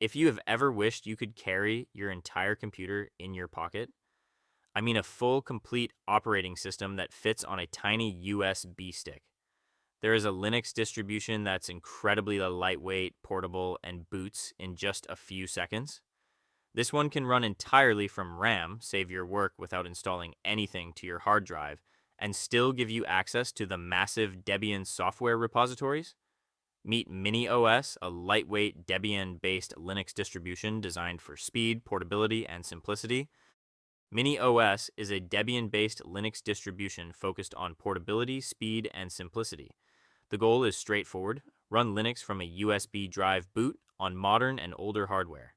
If you have ever wished you could carry your entire computer in your pocket, I mean a full, complete operating system that fits on a tiny USB stick. There is a Linux distribution that's incredibly lightweight, portable, and boots in just a few seconds. This one can run entirely from RAM, save your work without installing anything to your hard drive, and still give you access to the massive Debian software repositories. Meet MiniOS, a lightweight Debian-based Linux distribution designed for speed, portability, and simplicity. MiniOS is a Debian-based Linux distribution focused on portability, speed, and simplicity. The goal is straightforward: run Linux from a USB drive boot on modern and older hardware.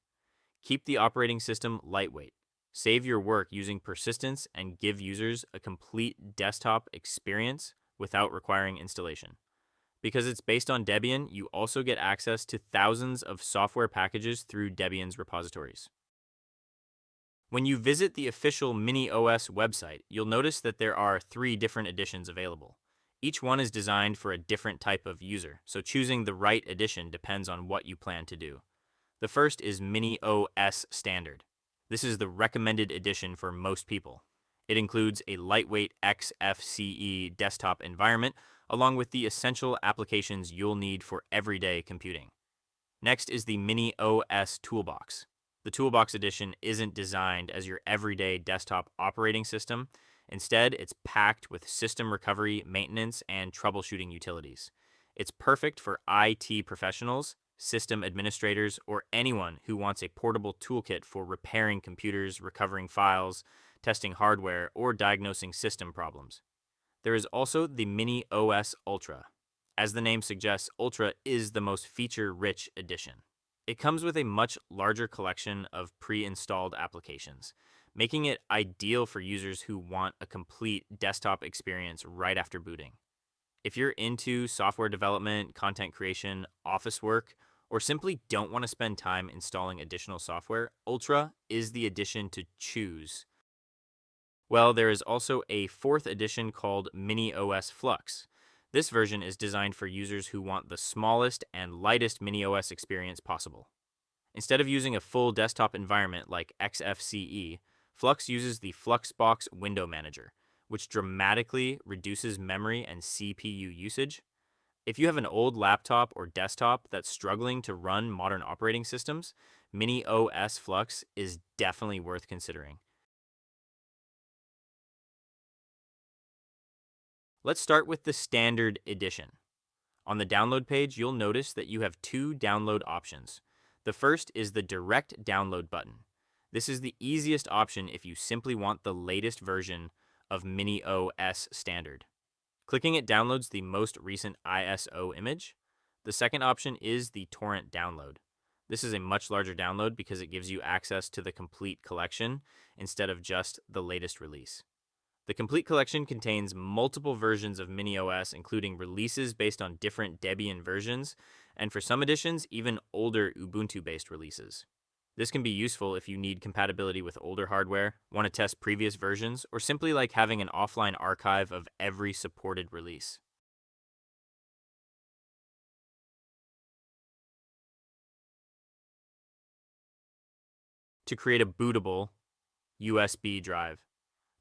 Keep the operating system lightweight. Save your work using persistence and give users a complete desktop experience without requiring installation. Because it's based on Debian, you also get access to thousands of software packages through Debian's repositories. When you visit the official MiniOS website, you'll notice that there are 3 different editions available. Each one is designed for a different type of user, so choosing the right edition depends on what you plan to do. The first is MiniOS Standard. This is the recommended edition for most people. It includes a lightweight XFCE desktop environment, along with the essential applications you'll need for everyday computing. Next is the MiniOS Toolbox. The Toolbox edition isn't designed as your everyday desktop operating system. Instead, it's packed with system recovery, maintenance, and troubleshooting utilities. It's perfect for IT professionals, system administrators, or anyone who wants a portable toolkit for repairing computers, recovering files, testing hardware, or diagnosing system problems. There is also the MiniOS Ultra. As the name suggests, Ultra is the most feature-rich edition. It comes with a much larger collection of pre-installed applications, making it ideal for users who want a complete desktop experience right after booting. If you're into software development, content creation, office work, or simply don't want to spend time installing additional software, Ultra is the edition to choose. Well, there is also a 4th edition called MiniOS Flux. This version is designed for users who want the smallest and lightest MiniOS experience possible. Instead of using a full desktop environment like XFCE, Flux uses the Fluxbox window manager, which dramatically reduces memory and CPU usage. If you have an old laptop or desktop that's struggling to run modern operating systems, MiniOS Flux is definitely worth considering. Let's start with the standard edition. On the download page, you'll notice that you have 2 download options. The first is the direct download button. This is the easiest option if you simply want the latest version of MiniOS Standard. Clicking it downloads the most recent ISO image. The second option is the torrent download. This is a much larger download because it gives you access to the complete collection instead of just the latest release. The complete collection contains multiple versions of MiniOS, including releases based on different Debian versions, and for some editions, even older Ubuntu-based releases. This can be useful if you need compatibility with older hardware, want to test previous versions, or simply like having an offline archive of every supported release. To create a bootable USB drive.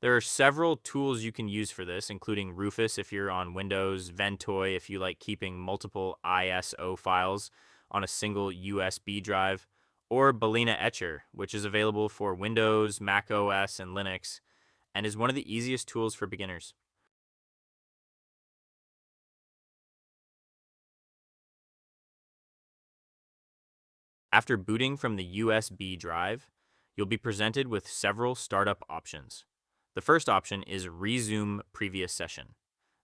There are several tools you can use for this, including Rufus if you're on Windows, Ventoy if you like keeping multiple ISO files on a single USB drive, or Balena Etcher, which is available for Windows, Mac OS, and Linux, and is one of the easiest tools for beginners. After booting from the USB drive, you'll be presented with several startup options. The first option is Resume Previous Session.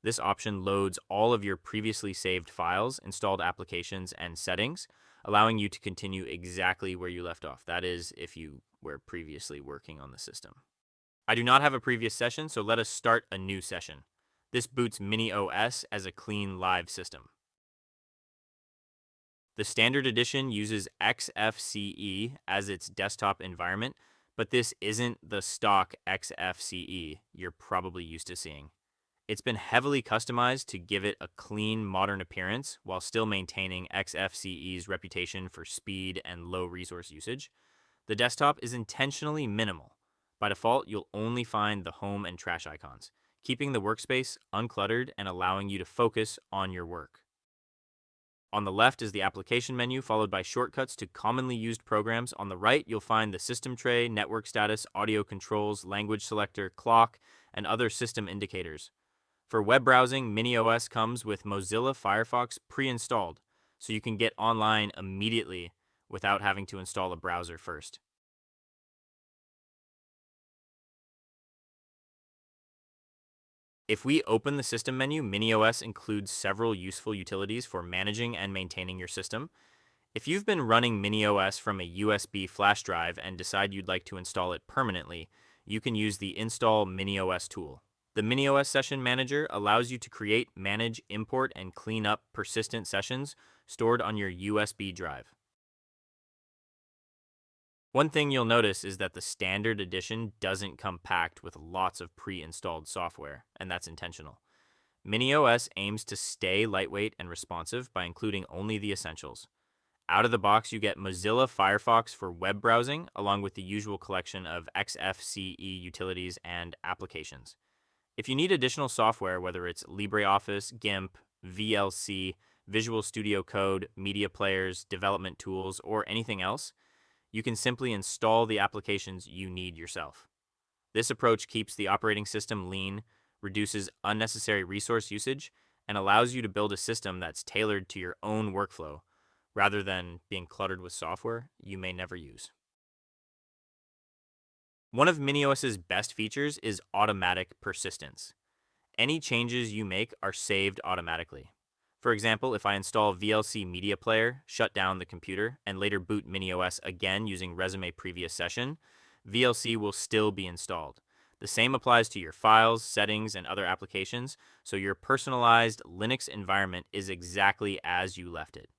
This option loads all of your previously saved files, installed applications, and settings, allowing you to continue exactly where you left off. That is, if you were previously working on the system. I do not have a previous session, so let us start a new session. This boots MiniOS as a clean live system. The standard edition uses XFCE as its desktop environment, but this isn't the stock XFCE you're probably used to seeing. It's been heavily customized to give it a clean, modern appearance while still maintaining XFCE's reputation for speed and low resource usage. The desktop is intentionally minimal. By default, you'll only find the home and trash icons, keeping the workspace uncluttered and allowing you to focus on your work. On the left is the application menu, followed by shortcuts to commonly used programs. On the right, you'll find the system tray, network status, audio controls, language selector, clock, and other system indicators. For web browsing, MiniOS comes with Mozilla Firefox pre-installed, so you can get online immediately without having to install a browser first. If we open the system menu, MiniOS includes several useful utilities for managing and maintaining your system. If you've been running MiniOS from a USB flash drive and decide you'd like to install it permanently, you can use the Install MiniOS tool. The MiniOS Session Manager allows you to create, manage, import, and clean up persistent sessions stored on your USB drive. One thing you'll notice is that the standard edition doesn't come packed with lots of pre-installed software, and that's intentional. MiniOS aims to stay lightweight and responsive by including only the essentials. Out of the box, you get Mozilla Firefox for web browsing, along with the usual collection of XFCE utilities and applications. If you need additional software, whether it's LibreOffice, GIMP, VLC, Visual Studio Code, media players, development tools, or anything else, you can simply install the applications you need yourself. This approach keeps the operating system lean, reduces unnecessary resource usage, and allows you to build a system that's tailored to your own workflow, rather than being cluttered with software you may never use. One of MiniOS's best features is automatic persistence. Any changes you make are saved automatically. For example, if I install VLC Media Player, shut down the computer, and later boot MiniOS again using Resume Previous Session, VLC will still be installed. The same applies to your files, settings, and other applications, so your personalized Linux environment is exactly as you left it.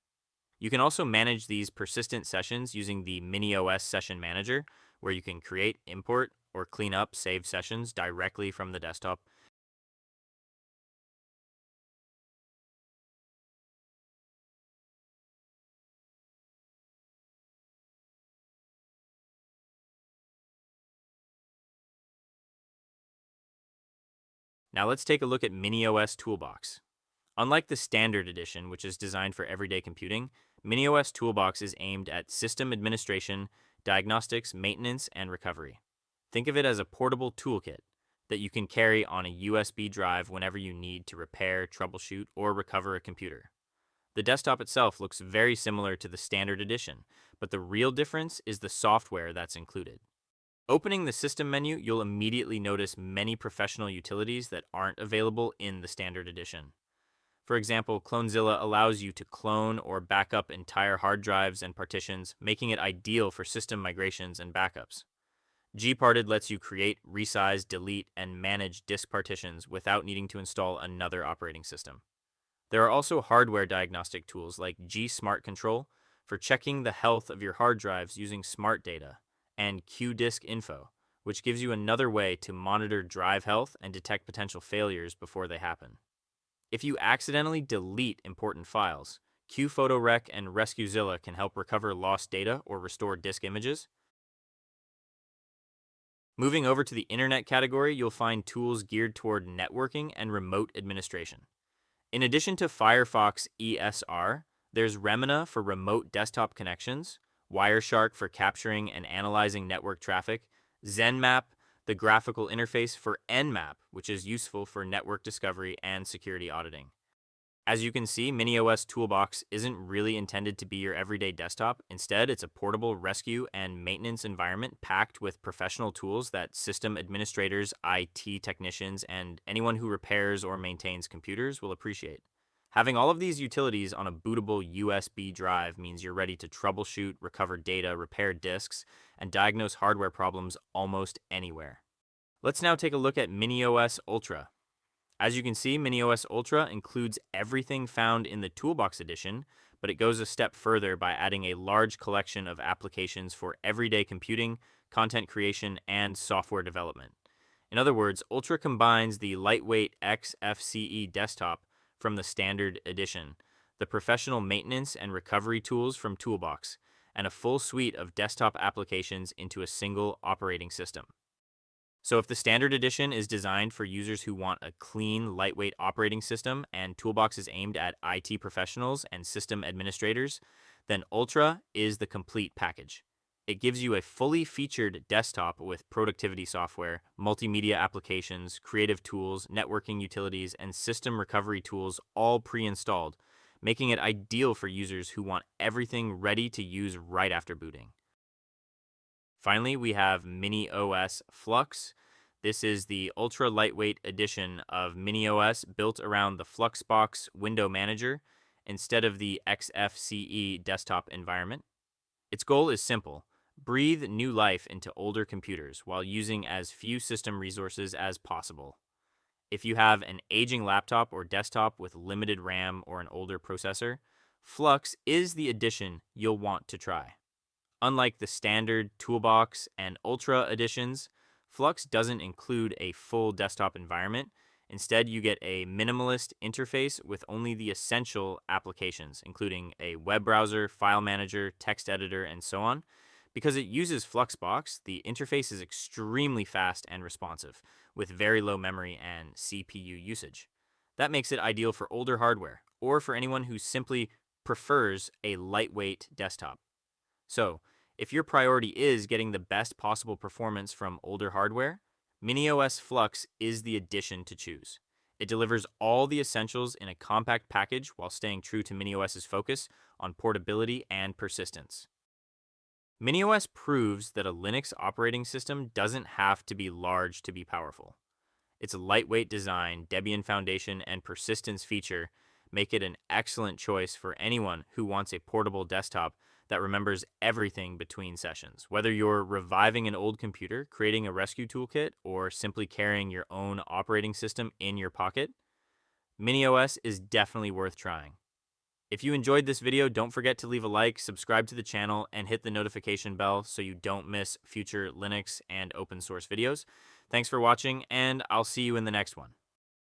You can also manage these persistent sessions using the MiniOS Session Manager, where you can create, import, or clean up saved sessions directly from the desktop. Now let's take a look at MiniOS Toolbox. Unlike the standard edition, which is designed for everyday computing, MiniOS Toolbox is aimed at system administration, diagnostics, maintenance, and recovery. Think of it as a portable toolkit that you can carry on a USB drive whenever you need to repair, troubleshoot, or recover a computer. The desktop itself looks very similar to the standard edition, but the real difference is the software that's included. Opening the system menu, you'll immediately notice many professional utilities that aren't available in the standard edition. For example, CloneZilla allows you to clone or back up entire hard drives and partitions, making it ideal for system migrations and backups. Gparted lets you create, resize, delete, and manage disk partitions without needing to install another operating system. There are also hardware diagnostic tools like G-Smart Control for checking the health of your hard drives using smart data, and QDisk Info, which gives you another way to monitor drive health and detect potential failures before they happen. If you accidentally delete important files, QPhotoRec and RescueZilla can help recover lost data or restore disk images. Moving over to the Internet category, you'll find tools geared toward networking and remote administration. In addition to Firefox ESR, there's Remina for remote desktop connections, Wireshark for capturing and analyzing network traffic, ZenMap, the graphical interface for Nmap, which is useful for network discovery and security auditing. As you can see, MiniOS Toolbox isn't really intended to be your everyday desktop. Instead, it's a portable rescue and maintenance environment packed with professional tools that system administrators, IT technicians, and anyone who repairs or maintains computers will appreciate. Having all of these utilities on a bootable USB drive means you're ready to troubleshoot, recover data, repair disks, and diagnose hardware problems almost anywhere. Let's now take a look at MiniOS Ultra. As you can see, MiniOS Ultra includes everything found in the Toolbox edition, but it goes a step further by adding a large collection of applications for everyday computing, content creation, and software development. In other words, Ultra combines the lightweight XFCE desktop from the standard edition, the professional maintenance and recovery tools from Toolbox, and a full suite of desktop applications into a single operating system. So if the standard edition is designed for users who want a clean, lightweight operating system and Toolbox is aimed at IT professionals and system administrators, then Ultra is the complete package. It gives you a fully featured desktop with productivity software, multimedia applications, creative tools, networking utilities, and system recovery tools all pre-installed, making it ideal for users who want everything ready to use right after booting. Finally, we have MiniOS Flux. This is the ultra lightweight edition of MiniOS built around the Fluxbox window manager instead of the XFCE desktop environment. Its goal is simple: breathe new life into older computers while using as few system resources as possible. If you have an aging laptop or desktop with limited RAM or an older processor, Flux is the edition you'll want to try. Unlike the standard, Toolbox, and Ultra editions, Flux doesn't include a full desktop environment. Instead, you get a minimalist interface with only the essential applications, including a web browser, file manager, text editor, and so on. Because it uses Fluxbox, the interface is extremely fast and responsive, with very low memory and CPU usage. That makes it ideal for older hardware, or for anyone who simply prefers a lightweight desktop. So, if your priority is getting the best possible performance from older hardware, MiniOS Flux is the addition to choose. It delivers all the essentials in a compact package while staying true to MiniOS's focus on portability and persistence. MiniOS proves that a Linux operating system doesn't have to be large to be powerful. Its lightweight design, Debian Foundation, and persistence feature make it an excellent choice for anyone who wants a portable desktop that remembers everything between sessions. Whether you're reviving an old computer, creating a rescue toolkit, or simply carrying your own operating system in your pocket, MiniOS is definitely worth trying. If you enjoyed this video, don't forget to leave a like, subscribe to the channel, and hit the notification bell so you don't miss future Linux and open source videos. Thanks for watching, and I'll see you in the next one.